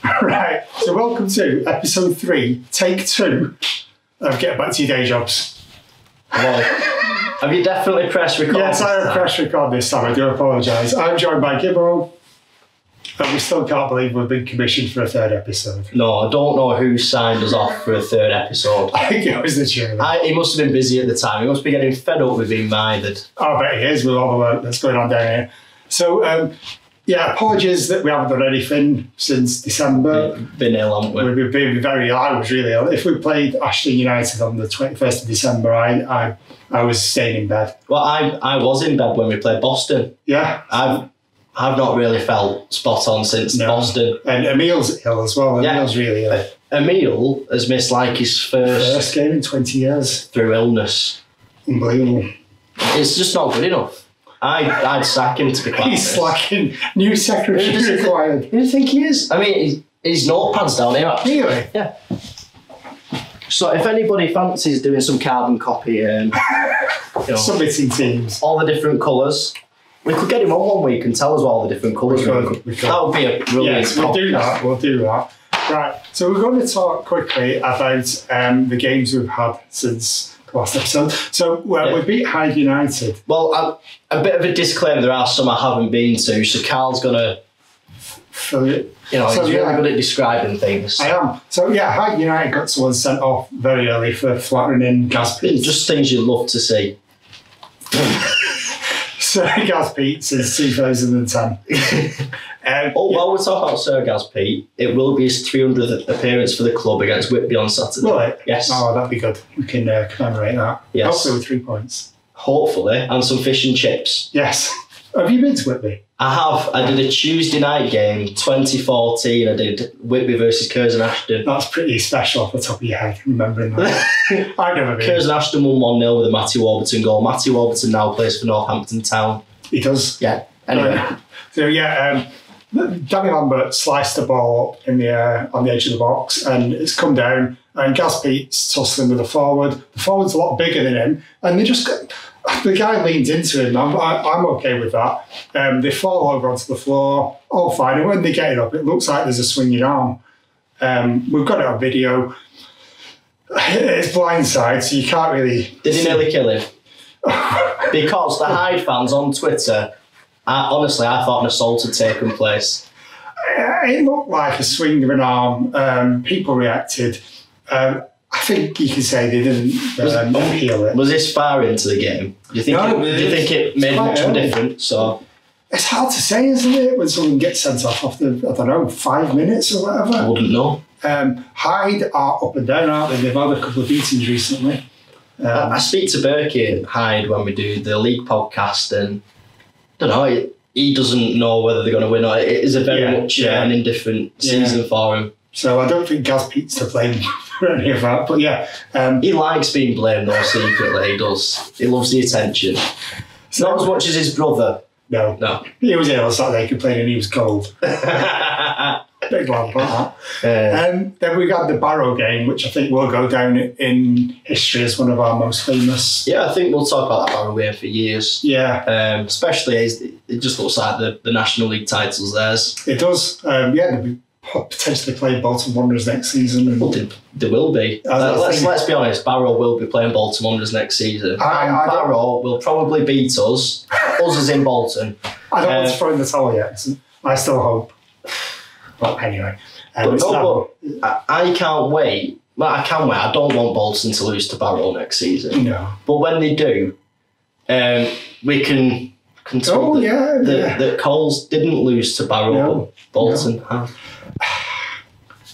Right, so welcome to episode 3, take 2 of Get Back to Your Day Jobs. Well, have you definitely pressed record? Yes, I have pressed record this time, I do apologise. I'm joined by Gibbo, and we still can't believe we've been commissioned for a 3rd episode. No, I don't know who signed us off for a 3rd episode. I think it was the chairman. He must have been busy at the time. He must be getting fed up with being minded. Oh, I bet he is with all the work that's going on down here. So, yeah, apologies that we haven't done anything since December. Been ill, haven't we? We've been very ill. I was really ill. If we played Ashton United on the 21st of December, I was staying in bed. Well, I was in bed when we played Boston. Yeah. I've not really felt spot on since Boston. And Emil's ill as well. Emil's really ill. Emil has missed like his first game in 20 years. Through illness. Unbelievable. It's just not good enough. I'd sack him to be quite honest. He's slacking. New secretary required. Who do you think he is? I mean, he's notepads down here. Actually. Really? Yeah. So if anybody fancies doing some carbon copy, submitting teams, all the different colours, we could get him on one week and tell us what all the different colours were. That would be a brilliant. Yes, we'll do that. We'll do that. Right. So we're going to talk quickly about the games we've had since last episode. So we beat Hyde United. Well, a bit of a disclaimer: there are some I haven't been to, so Carl's gonna fill it. He's really good at describing things. I am. So yeah, Hyde United got someone sent off very early for flattering in Gaz Peet. Just things you'd love to see. Sir Gaz Peet since 2010. While we're talking about Sir Gaz Peet, it will be his 300th appearance for the club against Whitby on Saturday. Will it? Yes. Oh, that'd be good. We can commemorate that. Yes. Hopefully with 3 points. Hopefully, and some fish and chips. Yes. Have you been to Whitby? I have. I did a Tuesday night game, 2014. I did Whitby versus Curzon Ashton. That's pretty special off the top of your head, remembering that. I've never been. Curzon Ashton won 1-0 with a Matthew Warburton goal. Matthew Warburton now plays for Northampton Town. He does? Yeah. Anyway. So yeah, Danny Lambert sliced the ball in the air on the edge of the box, and it's come down, and Gaz Peet's tussling with the forward. The forward's a lot bigger than him, and the guy leans into him. I'm okay with that. They fall over onto the floor, all fine. And when they get it up, it looks like there's a swinging arm. We've got it on video. It's blindside, so you can't really... Did he nearly kill him? Because the Hyde fans on Twitter, honestly, I thought an assault had taken place. It looked like a swing of an arm. People reacted. I think you can say they didn't appeal it. Was this far into the game? Do you think it made much of a difference? So it's hard to say, isn't it, when someone gets sent off after, I don't know, 5 minutes or whatever? I wouldn't know. Hyde are up and down, aren't they? They've had a couple of beatings recently. I speak to Berkey at Hyde when we do the league podcast, and I don't know, he doesn't know whether they're going to win or it is a very much an indifferent season for him. So I don't think Gaz Peet's to blame for any of that, but yeah. He likes being blamed though, secretly, he does. He loves the attention. So, not as much as his brother. No. He was ill Saturday complaining he was cold. Big lamp like that. Then we got the Barrow game, which I think will go down in history as one of our most famous. Yeah, I think we'll talk about that Barrow game for years. Yeah. Especially, it just looks like the National League title's theirs. It does. They'll be potentially playing Bolton Wanderers next season. Well, they will be. Let's be honest, Barrow will be playing Bolton Wanderers next season. Barrow will probably beat us as in Bolton. I don't want to throw in the towel yet. I still hope. Well, anyway. I can't wait. Well, I can wait. I don't want Bolton to lose to Barrow next season. No. But when they do, we can talk that Coles didn't lose to Barrow, but Bolton have.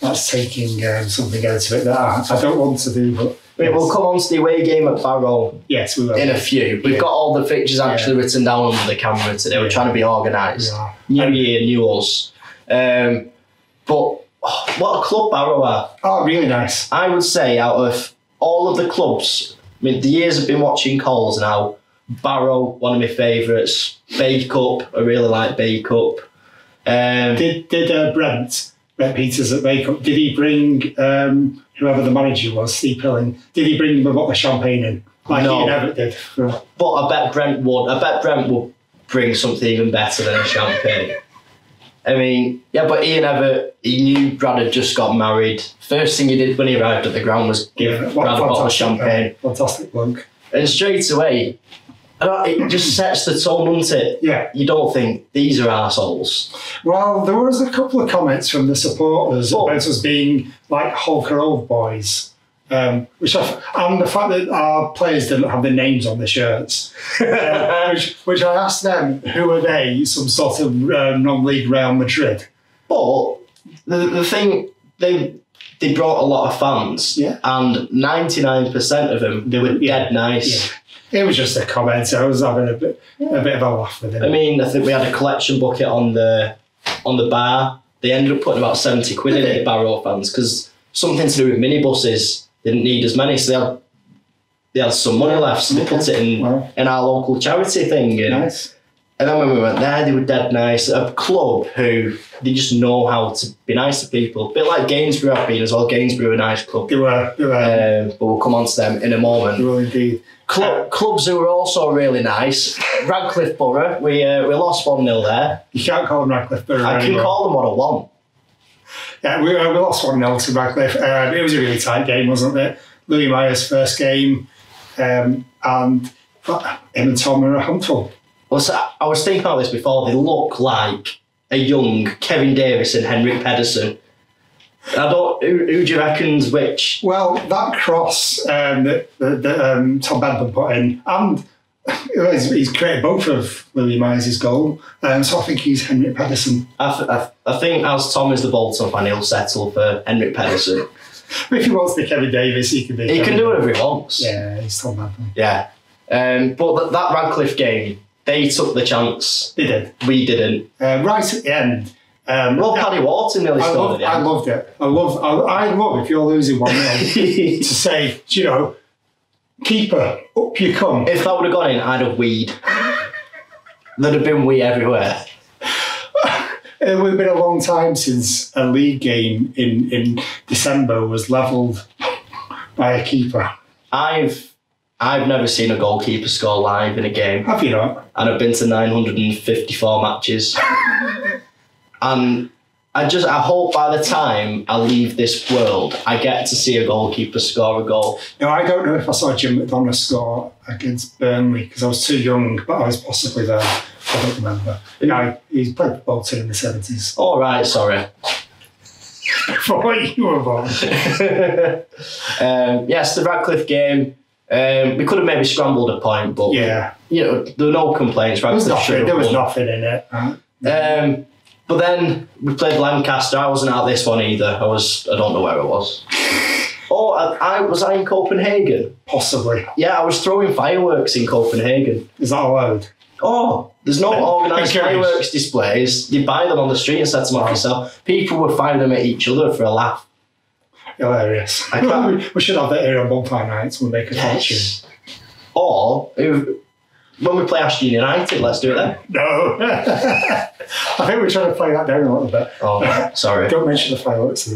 That's taking something out of it that I don't want to do, but... We'll come on to the away game at Barrow. Yes, we will. In a few. We've got all the fixtures actually written down on the camera today. We're trying to be organised. New year, new us. But what a club Barrow are. Oh, really nice. I would say out of all of the clubs, I mean, the years I've been watching Coles now, Barrow, one of my favourites. Bacup, I really like Bacup. Did Brent Peters at Bacup, did he bring whoever the manager was, Steve Pilling, did he bring them a bottle of champagne in? Like he never did. But I bet Brent would. I bet Brent would bring something even better than a champagne. I mean, yeah, but Ian Everett, he knew Brad had just got married. First thing he did when he arrived at the ground was give Brad a bottle of champagne. Fantastic bloke. And straight away, it just sets the tone, doesn't it? Yeah. You don't think, these are arseholes. Well, there was a couple of comments from the supporters about us being like Holker Old boys. And the fact that our players didn't have their names on the shirts, which I asked them, who are they? Some sort of non-league Real Madrid. But the thing, they brought a lot of fans, and 99% of them, they were dead nice. Yeah. It was just a comment. I was having a bit of a laugh with it. I mean, I think we had a collection bucket on the bar. They ended up putting about 70 quid in it, Barrow fans, because something to do with minibuses. Didn't need as many, so they had some money left, so they put it in our local charity thing. And, nice. And then when we went there, they were dead nice. A club who, they just know how to be nice to people. A bit like Gainsborough have been as well. Gainsborough, a nice club. They were. But we'll come on to them in a moment. They were indeed. Clubs who were also really nice. Radcliffe Borough, we lost 1-0 there. You can't call them Radcliffe Borough I can call them what I want. Yeah, we lost 1-0 to Radcliffe. It was a really tight game, wasn't it? Louis Meyer's first game, and him and Tom are a handful. Well, so I was thinking about this before. They look like a young Kevin Davis and Henrik Pedersen. Who do you reckon's which? Well, that cross that Tom Bedlam put in, and he's created both of Louis Meyer's goal, so I think he's Henrik Pedersen. I think as Tom is the Bolton fan, he'll settle for Henrik Pedersen. But if he wants to be Kevin Davis, he can be. He can do whatever he wants. Yeah, he's Tom Bedlam. Yeah, but that Radcliffe game, they took the chance. They did. We didn't. Right at the end. Paddy Wharton nearly scored at the end. I loved it. I love if you're losing 1-0 to say, you know, keeper, up you come. If that would have gone in, I'd have weed. There'd have been wee everywhere. It would have been a long time since a league game in December was levelled by a keeper. I've never seen a goalkeeper score live in a game. Have you not? And I've been to 954 matches. And I hope by the time I leave this world, I get to see a goalkeeper score a goal. No, I don't know if I saw Jim McDonough score against Burnley because I was too young, but I was possibly there. I don't remember. Yeah, he played for Bolton in the 70s. Oh, right, sorry. Before you were born. Yes, the Radcliffe game. We could have maybe scrambled a point, but yeah, you know, there were no complaints. There was nothing in it. But then we played Lancaster. I wasn't at this one either. I don't know where I was. Was I in Copenhagen? Possibly. Yeah, I was throwing fireworks in Copenhagen. Is that allowed? Oh, there's no organised fireworks displays. You buy them on the street and set them off yourself. People were firing them at each other for a laugh. Hilarious. We should have that here on bonfire nights when we make a fortune. Or when we play Ashton United, let's do it then. No. I think we're trying to play that down a little bit. Oh, sorry. Don't mention the fireworks.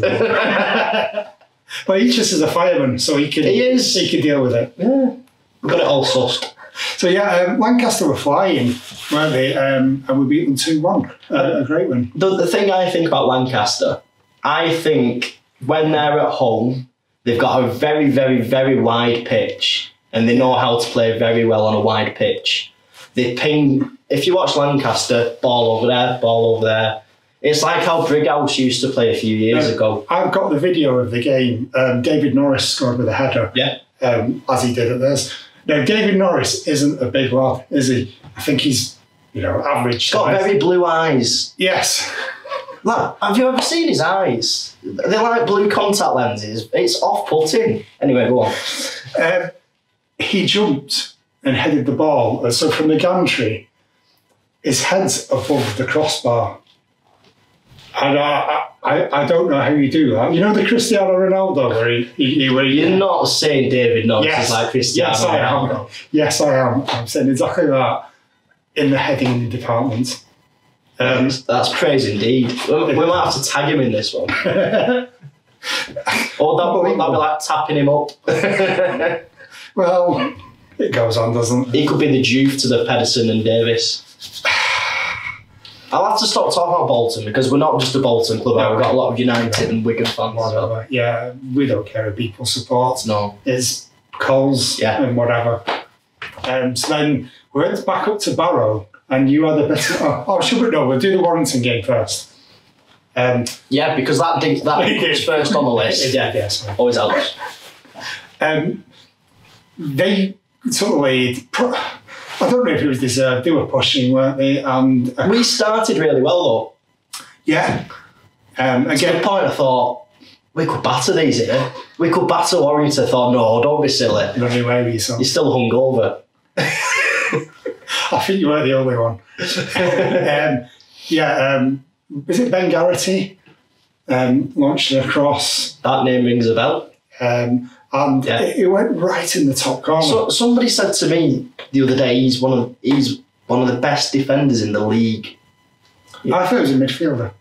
But he's just as a fireman, so he can deal with it. Yeah. We've got it all sussed. So yeah, Lancaster were flying, weren't they? And we beat them 2-1. A great win. The thing I think about Lancaster, I think when they're at home, they've got a very, very, very wide pitch, and they know how to play very well on a wide pitch. They ping. If you watch Lancaster, ball over there. It's like how Brighouse used to play a few years ago. I've got the video of the game. David Norris scored with a header. Yeah. As he did at theirs. Now, David Norris isn't a big lad, is he? I think he's, average. He's got very blue eyes. Yes. Look, have you ever seen his eyes? They're like blue contact lenses. It's off-putting. Anyway, go on. He jumped and headed the ball. So from the gantry, his head's above the crossbar. And I don't know how you do that. You know the Cristiano Ronaldo where You're not saying David Norris is like Cristiano Ronaldo. Yes, I am. I'm saying exactly that in the heading department. That's praise indeed. We might have to tag him in this one. Or that'll be like tapping him up. Well, it goes on, doesn't it? He could be the Juve to the Pedersen and Davis. I'll have to stop talking about Bolton because we're not just a Bolton club. We've got a lot of United and Wigan fans as well. Yeah, we don't care who people support. No. It's Coles and whatever. So then we went back up to Barrow and you had a better... we'll do the Warrington game first. Yeah, because that was first on the list. Yes. Always helps. They took the lead. I don't know if it was deserved. They were pushing, weren't they? And we started really well, though. Yeah. At the point, I thought, we could batter these here. We could batter Warrington. I thought, no, don't be silly. Running away with yourself. You're still hungover. I think you were the only one. Was it Ben Garrity? Launched it across. That name rings a bell. It went right in the top corner. So somebody said to me the other day, he's one of the best defenders in the league. Yeah. I thought it was a midfielder.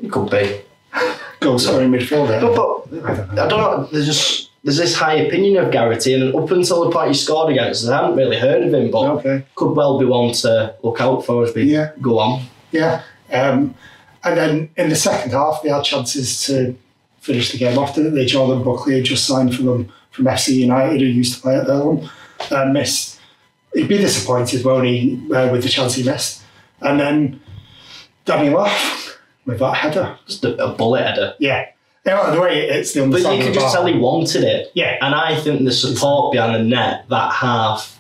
It could be. Midfielder. But I don't know. There's this high opinion of Garrity, and up until the point he scored against us, I hadn't really heard of him, but could well be one to look out for as we go on. Yeah. And then in the second half, they had chances to finish the game off. They Jordan Buckley had just signed for them from FC United, who used to play at Earlham, missed. He'd be disappointed, won't he, with the chance he missed. And then Danny Laugh with that header. Just a bullet header. Yeah. The way it's the But you could just tell he wanted it. Yeah. And I think the support behind the net, that half,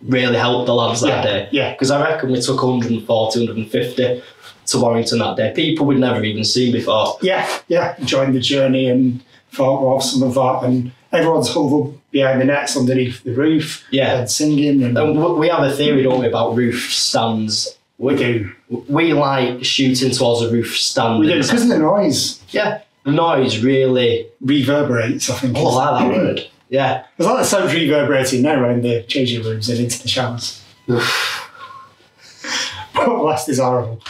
really helped the lads that day. Yeah. Because I reckon we took 140, 150 to Warrington that day. People we'd never even seen before. Yeah. Joined the journey and thought of some of that. And everyone's huddled behind the nets underneath the roof. Yeah. And singing. And we have a theory, don't we, about roof stands. We do. We like shooting towards a roof stand. We do, because of the noise. Yeah. The noise really reverberates, I think. Oh, I like that word. Yeah. It's like the sound reverberating now around the changing rooms and into the showers. But last is horrible.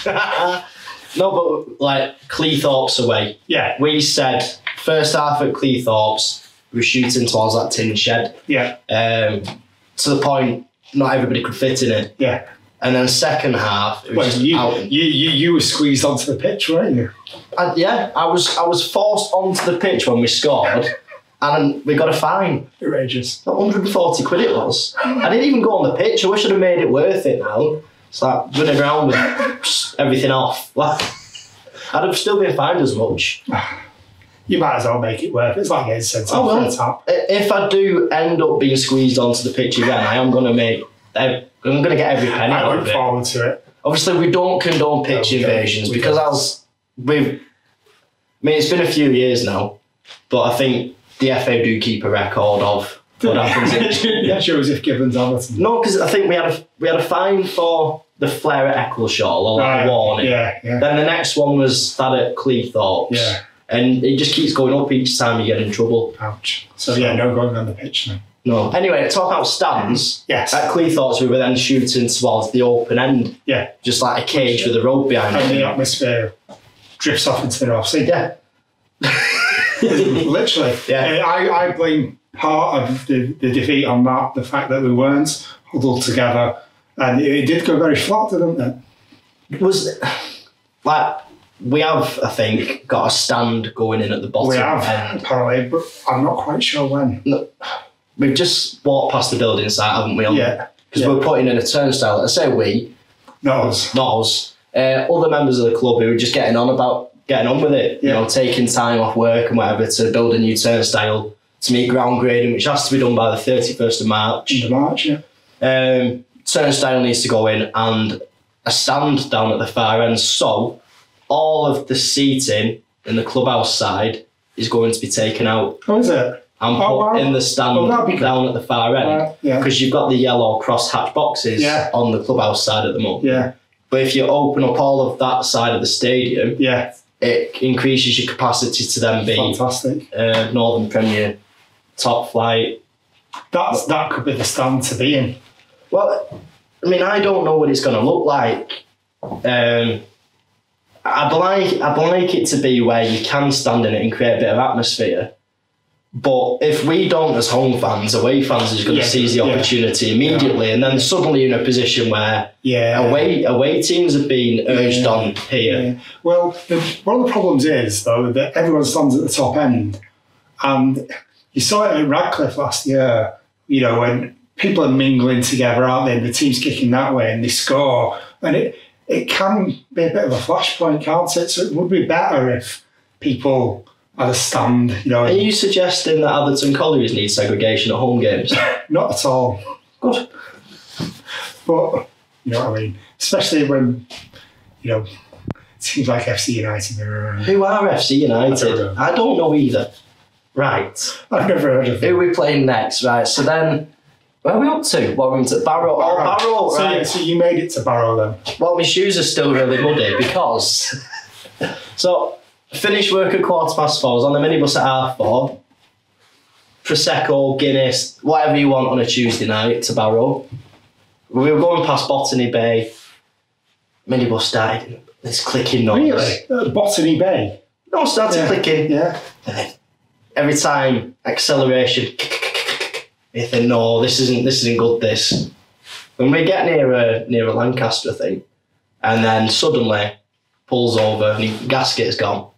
No, but like Cleethorpes away. Yeah. We said first half at Cleethorpes, we were shooting towards that tin shed. Yeah. To the point not everybody could fit in it. Yeah. And then second half, it was you were squeezed onto the pitch, weren't you? I was forced onto the pitch when we scored, and we got a fine. Outrageous. 140 quid it was. I didn't even go on the pitch. I wish I'd have made it worth it now. It's like running around with everything off. I'd have still been fined as much. You might as well make it worth it. It's like getting sent off for a tap. If I do end up being squeezed onto the pitch again, I'm going to get every penny I out of look it. forward to it. Obviously, we don't condone pitch invasions because it's been a few years now, but I think the FA do keep a record of what happens. Yeah, Joseph Gibbons Atherton. No, because I think we had a fine for the flare at Eccleshaw or like a warning. Yeah. Then the next one was that at Cleethorpes. Yeah. And it just keeps going up each time you get in trouble. Ouch. So no going on the pitch now. No. Anyway, to talk about stands. Yes. At Cleethorpes, we were then shooting towards the open end. Yeah. Just like a cage with a rope behind it. And the atmosphere drifts off into the North Sea. Yeah. Literally. Yeah. I blame part of the defeat on that, the fact that we weren't huddled together. And it did go very flat, didn't it? It was like, we have, I think, got a stand going in at the bottom. We have, apparently, but I'm not quite sure when. No, we've just walked past the building site, haven't we? Yeah. Because we're putting in a turnstile. I say we. Not us. Not us. Other members of the club who were just getting on with it. Yeah. You know, taking time off work and whatever to build a new turnstile to meet ground grading, which has to be done by the 31st of March. End of March, yeah. Turnstile needs to go in and a stand down at the far end. So all of the seating in the clubhouse side is going to be taken out. Oh, is it? And put in the stand down at the far end. Because you've got the yellow cross-hatch boxes on the clubhouse side at the moment. Yeah. But if you open up all of that side of the stadium, it increases your capacity to then be fantastic. Northern Premier top flight. That could be the stand to be in. Well, I mean, I don't know what it's going to look like. I'd like it to be where you can stand in it and create a bit of atmosphere. But if we don't as home fans, away fans is going to seize the opportunity immediately, and then suddenly you're in a position where away teams have been urged on here. Yeah. Well, one of the problems is, though, that everyone stands at the top end. And you saw it at Radcliffe last year, you know, when people are mingling together, aren't they? And the team's kicking that way and they score. And it can be a bit of a flashpoint, can't it? So it would be better if people had a stand, you know. Are you suggesting that Atherton Collieries need segregation at home games? Not at all. Good. But, you know what I mean? Especially when, you know, it seems like FC United. Who are FC United? I don't know either. Right. I've never heard of them. Who are we playing next? Right, so then, where are we up to? What, we're into Barrow? Oh, Barrow, right. So you made it to Barrow then? Well, my shoes are still really muddy because... So, finished work at 4:15. I was on the minibus at 4:30. Prosecco, Guinness, whatever you want on a Tuesday night to Barrow. We were going past Botany Bay. Minibus started this clicking noise. Really? Botany Bay? No, it started clicking. Yeah. And then every time, acceleration. You think, no, this isn't good, this. When we get near a Lancaster thing, and then suddenly pulls over and the gasket is gone.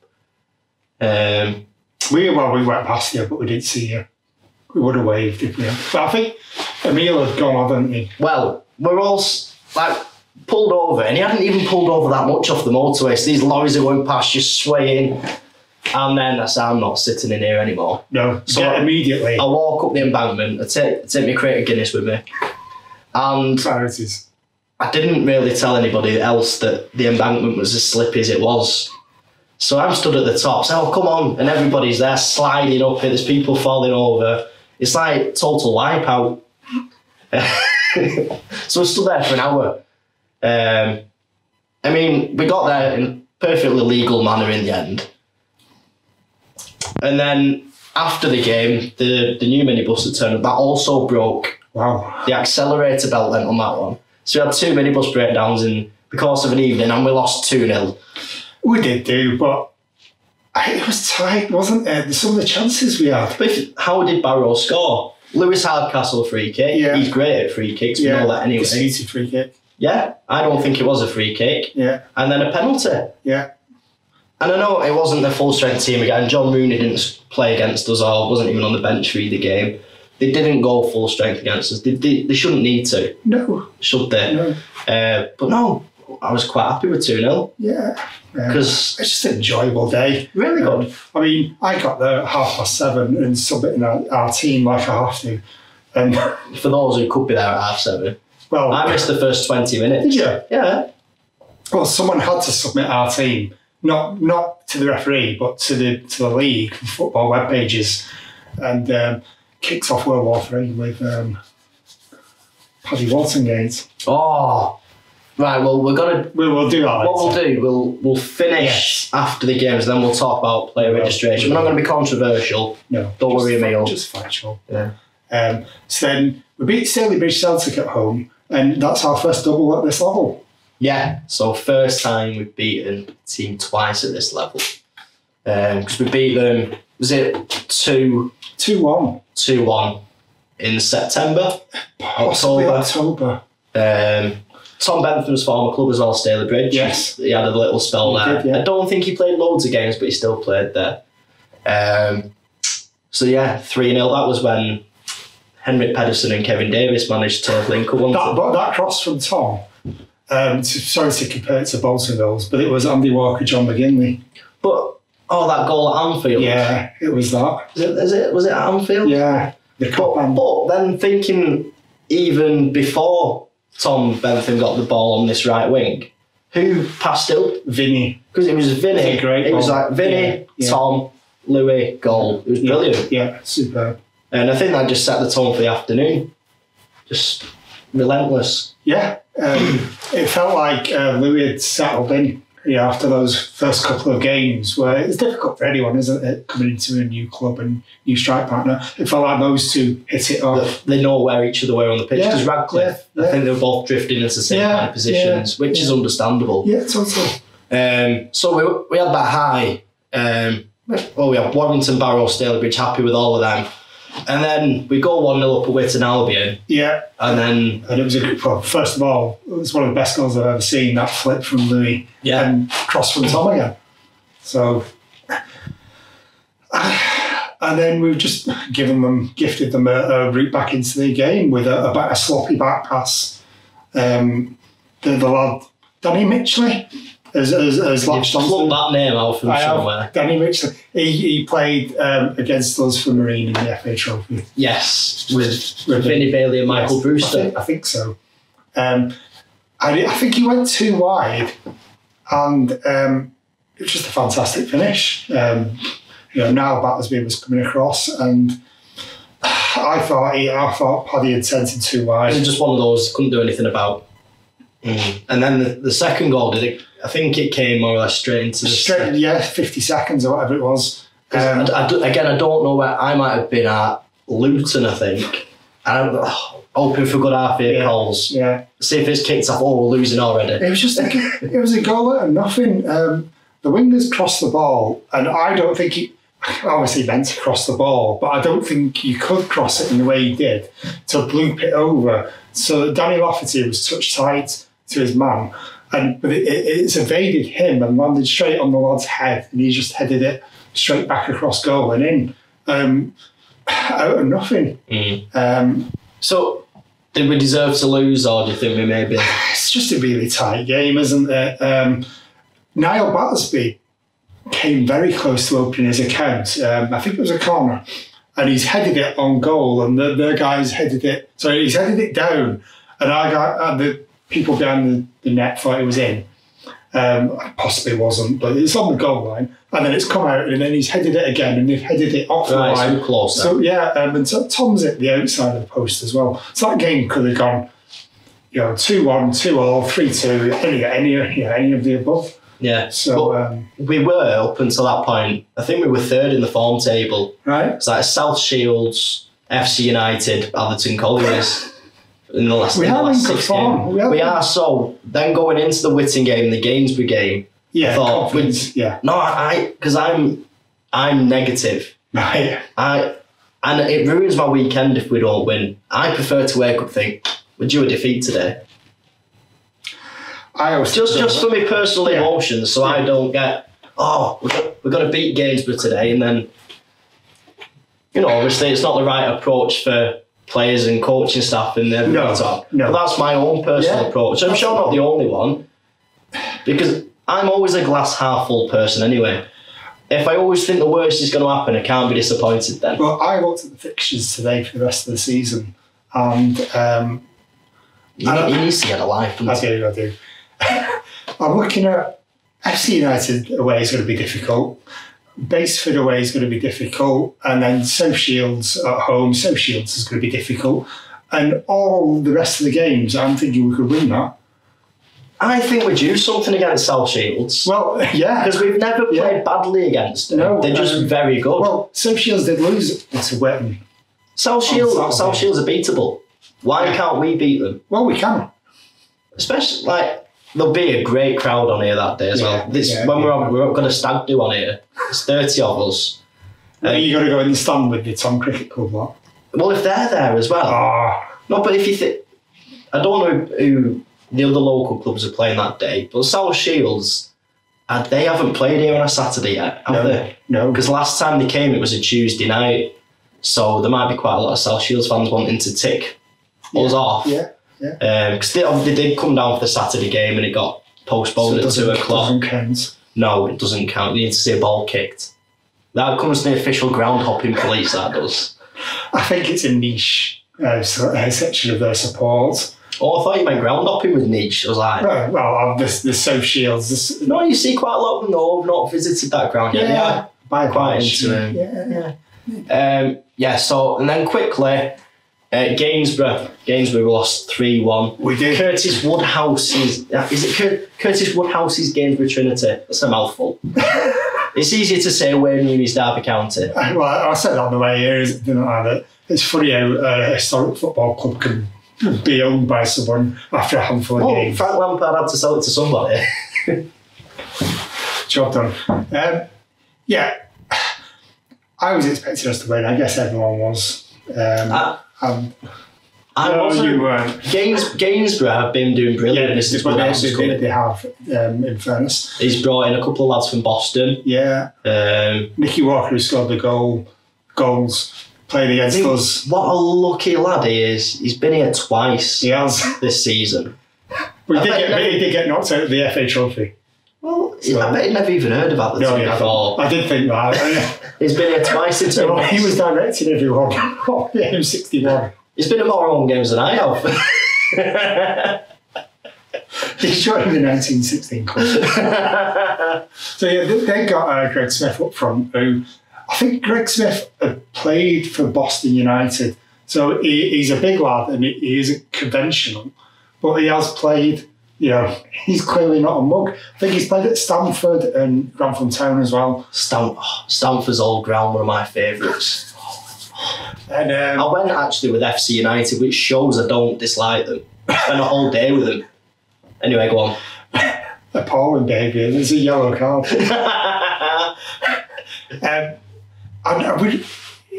We went past you, but we didn't see you. We would have waved if we had. But I think Emil had gone, hadn't he? Well, we're all pulled over, and he hadn't even pulled over that much off the motorway. So these lorries are going past, just swaying. And then I said, I'm not sitting in here anymore. No, so immediately. I walk up the embankment, I take my crate of Guinness with me. And priorities. I didn't really tell anybody else that the embankment was as slippy as it was. So I'm stood at the top, so oh, come on, and everybody's there sliding up it, there's people falling over. It's like total wipeout. So I stood there for an hour. I mean, we got there in perfectly legal manner in the end. And then after the game, the new minibus that turned up, that also broke. Wow. The accelerator belt went on that one. So we had 2 minibus breakdowns in the course of an evening and we lost 2-0. We did do, but it was tight, wasn't it? Some of the chances we had. But how did Barrow score? Lewis Hardcastle free kick. Yeah. He's great at free kicks. We know that anyway. It's a free kick. Yeah, I don't think it was a free kick. Yeah. And then a penalty. Yeah. And I know it wasn't the full strength team again. John Rooney didn't play against us or wasn't even on the bench for either game. They didn't go full strength against us. They shouldn't need to. No. Should they? No. But no, I was quite happy with 2-0. Yeah. Because it's just an enjoyable day. Really good. I mean, I got there at 7:30 and submitting our team like I have to. And for those who could be there at 7:30. Well, I missed the first 20 minutes. Did you? Yeah. Well, someone had to submit our team. Not to the referee, but to the league football web pages, and kicks off World War III with Paddy Waltongate. Oh, right. Well, we'll do that. What later. we'll finish after the games, and then we'll talk about player registration. We're not going to be controversial. No, don't worry, Emil. Just factual. Yeah. So then we beat Stalybridge Celtic at home, and that's our first double at this level. Yeah, so first time we've beaten a team twice at this level. Because we beat them, was it 2-1? 2-1 in September? Possibly October. Tom Bentham's former club as well, Stalybridge. Yes. He had a little spell there. Did, yeah. I don't think he played loads of games, but he still played there. So yeah, 3-0. That was when Henrik Pedersen and Kevin Davis managed to link up. That cross from Tom. Sorry to compare it to Bolton goals, but it was Andy Walker, John McGinley. But that goal at Anfield. Yeah, it was that. Was it at Anfield? Yeah, the cup. But then thinking even before Tom Bentham got the ball on this right wing, who passed it? Vinny. Because it was Vinny. It was like Vinny, Tom, Louis, goal. It was brilliant. Yeah, superb. And I think that just set the tone for the afternoon. Just relentless. Yeah. It felt like Louis had settled in after those first couple of games, where it's difficult for anyone, isn't it, coming into a new club and new strike partner. It felt like those two hit it off. They know where each other were on the pitch, because Radcliffe, I think they were both drifting into the same kind of positions, which is understandable. Yeah, totally. So we had that high. well, we have Warrington, Barrow, Stalybridge, happy with all of them. And then we go 1-0 up at Witton Albion. Yeah. And it was a good, well, first of all, it was one of the best goals I've ever seen, that flip from Louis and cross from Tom again. So, and then we've just gifted them a route back into the game with a sloppy back pass. The lad, Danny Mitchley, has latched on. Plucked that name out from somewhere. Danny Mitchley. He played against us for Marine in the FA Trophy. Yes, with Vinnie Bailey and Michael Brewster. I think so. I think he went too wide, and it was just a fantastic finish. Now Battersby was coming across, and I thought Paddy had sent it too wide. It was just one of those couldn't do anything about. And then the second goal, I think it came more or less straight into the 50 seconds or whatever it was. I don't know where I might have been at. Luton, I think. And I'm hoping for good half-year calls. Yeah. See if it's kicked off. Oh, we're losing already. It was just it was a goal out of nothing. The wingers crossed the ball, and I don't think he obviously meant to cross the ball, but I don't think you could cross it in the way he did to bloop it over. So Danny Lafferty was touch tight to his man, but it's evaded him and landed straight on the lad's head, and he just headed it straight back across goal and in. Out of nothing. So, did we deserve to lose, or do you think we maybe? It's just a really tight game, isn't it? Niall Battersby came very close to opening his account. I think it was a corner, and he's headed it on goal, and the guys headed it. So he's headed it down, and the people behind the net thought it was in. Possibly wasn't, but it's on the goal line, and then it's come out, and then he's headed it again, and they've headed it off the line. So close. So and so Tom's at the outside of the post as well. So that game could have gone, 2-1, 2-all, 3-2, any of the above. Yeah. So we were up until that point. I think we were third in the form table. Right. It's like South Shields, FC United, Atherton, Collieries. In the last 6 games. We are. So then going into the Witton game, the Gainsborough game, I thought, because I'm negative. Right. And it ruins my weekend if we don't win. I prefer to wake up and think, we're due a defeat today. I always just for my personal emotions, so I don't get we're going to beat Gainsborough today, and then obviously it's not the right approach for players and coaching staff and everyone talk. No. But that's my own personal approach. I'm sure I'm not the only one, because I'm always a glass half full person anyway. If I always think the worst is going to happen, I can't be disappointed then. Well, I looked at the fixtures today for the rest of the season, and he needs to get a life. I do. I'm looking at FC United away is going to be difficult. Baseford away is going to be difficult, and then South Shields at home. South Shields is going to be difficult, and all the rest of the games, I'm thinking we could win that. I think we do something against South Shields. Well, yeah, because we've never played badly against them. No, they're just very good. Well, South Shields did lose to Wetton. South Shields are beatable. Why can't we beat them? Well, we can. Especially there'll be a great crowd on here that day as well. We're got a stag do on here. There's 30 of us. You got to go in the stand with the Tom Cricket Club lot. Well, if they're there as well. No, but if you think, I don't know who the other local clubs are playing that day, but South Shields, they haven't played here on a Saturday yet, have they? No. Because last time they came, it was a Tuesday night, so there might be quite a lot of South Shields fans wanting to tick us off. Yeah. Because they did come down for the Saturday game and it got postponed at 2 o'clock. It doesn't count. No, it doesn't count. You need to see a ball kicked. That comes to the official ground hopping police, that does. I think it's a niche section of their support. Oh, I thought you meant ground hopping was niche. I was like... Well, the South Shields... No, you see quite a lot of them though. I've not visited that ground yet. Yeah. By quite into it. So, and then quickly... Gainsborough lost 3-1. We did. Curtis Woodhouse's Gainsborough Trinity? That's a mouthful. It's easier to say Wayne Rooney's Derby County. Well, I said that on the way here, didn't I? It's funny how a historic football club can be owned by someone after a handful of games. Frank Lampard had to sell it to somebody. Job done. I was expecting us to win. I guess everyone was. I no, wasn't. You weren't. Gainsborough have been doing brilliant. They have, in fairness. He's brought in a couple of lads from Boston. Yeah. Nicky Walker, who scored the goals, played against us. What a lucky lad he is. He's been here twice. He has. This season. But he did get knocked out of the FA Trophy. Well, I bet he never even heard about the team before. I did think that. He's been here twice in 2 months. He was directing everyone. Yeah, he was 61. He's been in more home games than I have. He's joined the 1916 club. So yeah, they got Greg Smith up front, who I think Greg Smith had played for Boston United. So he's a big lad and he isn't conventional, but he has played. He's clearly not a mug. I think he's played at Stamford and Grantham Town as well. Stamford's old ground, one of my favourites. And I went actually with FC United, which shows I don't dislike them. I spent a whole day with them. Anyway, go on. Appalling behaviour. There's a yellow card.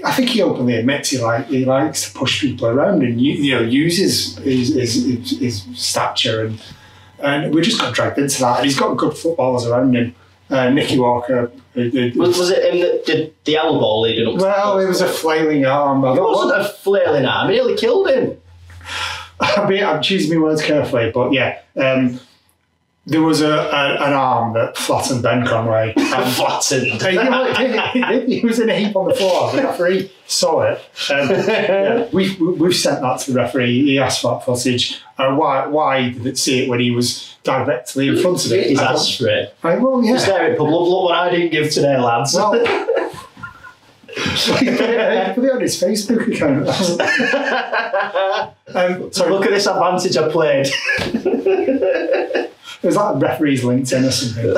I think he openly admits he likes to push people around and uses his stature and we just got dragged into that. And he's got good footballers around him. Nicky Walker. Was it him that did the elbow leading up? Well, it was a flailing arm. It wasn't a flailing arm. He nearly killed him. I'm choosing my words carefully, but yeah. There was an arm that flattened Ben Conway. Flattened? He was in a heap on the floor. The referee saw it. Yeah, we've sent that to the referee. He asked for that footage. Why didn't see it when he was directly in front of it? He's asked for it. Well, yeah. Just there, look what I didn't give today, lads. Well, he put it on his Facebook account. So look at this advantage I played. It was like the referee's LinkedIn or something.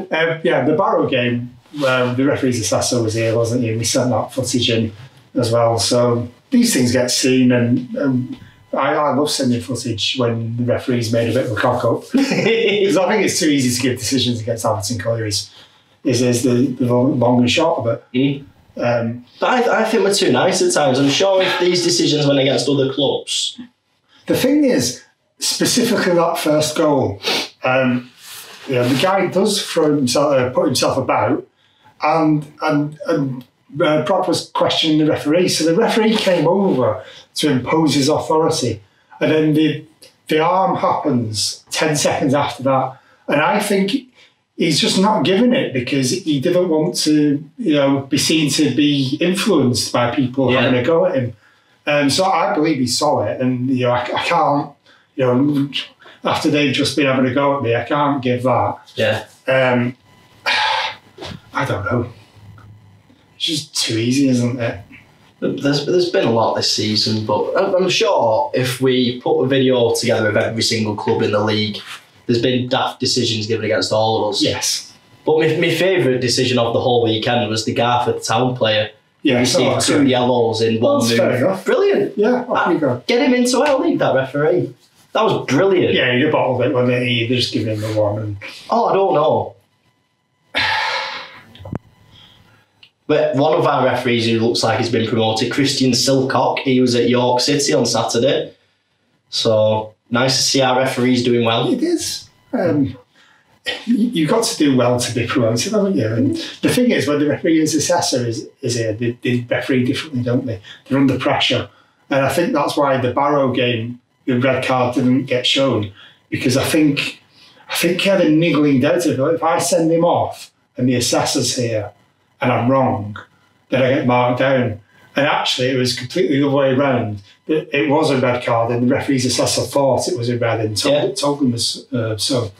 The Barrow game, the referee's assessor was here, wasn't he? We sent that footage in as well. So these things get seen, and I love sending footage when the referee's made a bit of a cock up. Because I think it's too easy to give decisions against Atherton Collieries. Is the long and short of it. Mm. But I think we're too nice at times. I'm sure if these decisions went against other clubs. The thing is, specifically that first goal, the guy does put himself about, and Brock was questioning the referee. So the referee came over to impose his authority, and then the arm happens 10 seconds after that, and I think he's just not giving it because he didn't want to, be seen to be influenced by people having a go at him. So I believe he saw it, and I can't. After they've just been having a go at me, I can't give that. Yeah. I don't know. It's just too easy, isn't it? There's been a lot this season, but I'm sure if we put a video together of every single club in the league, there's been daft decisions given against all of us. Yes. But my favourite decision of the whole weekend was the Garth Town player. Yeah, received 2 yellows in one move. Fair enough. Brilliant. Yeah, off you go. Get him into our league, that referee. That was brilliant. Yeah, he'd have bottled it when they just given him the one. Oh, I don't know. But one of our referees who looks like he's been promoted, Christian Silcock, he was at York City on Saturday. So nice to see our referees doing well. It is. You've got to do well to be promoted, haven't you? And the thing is, when the referee is assessor is here, they referee differently, don't they? They're under pressure. And I think that's why the Barrow game, the red card didn't get shown, because I think he had a niggling doubt of it. If I send him off and the assessor's here and I'm wrong, then I get marked down. And actually, it was completely the other way around. It was a red card, and the referee's assessor thought it was a red and told them so.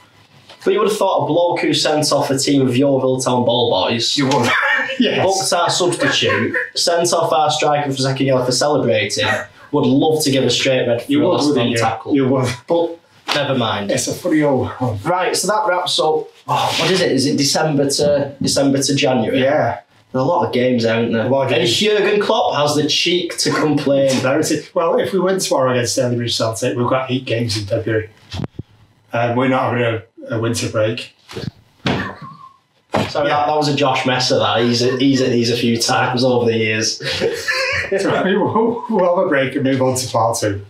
But you would have thought a bloke who sent off a team of Yeovil Town ball boys, You would. Yes. booked our substitute, sent off our striker for second yellow for celebrating, would love to give a straight red for a last non tackle. You would. But never mind. It's a funny old one. Right, so that wraps up. What is it? Is it December to January? Yeah. There are a lot of games, aren't there? And Jurgen Klopp has the cheek to complain. Well, if we win tomorrow against Stalybridge Celtic, we've got 8 games in February. We're not having a winter break. So that was a Josh Messer. That he's at these a few times over the years. So we'll have a break and move on to part 2.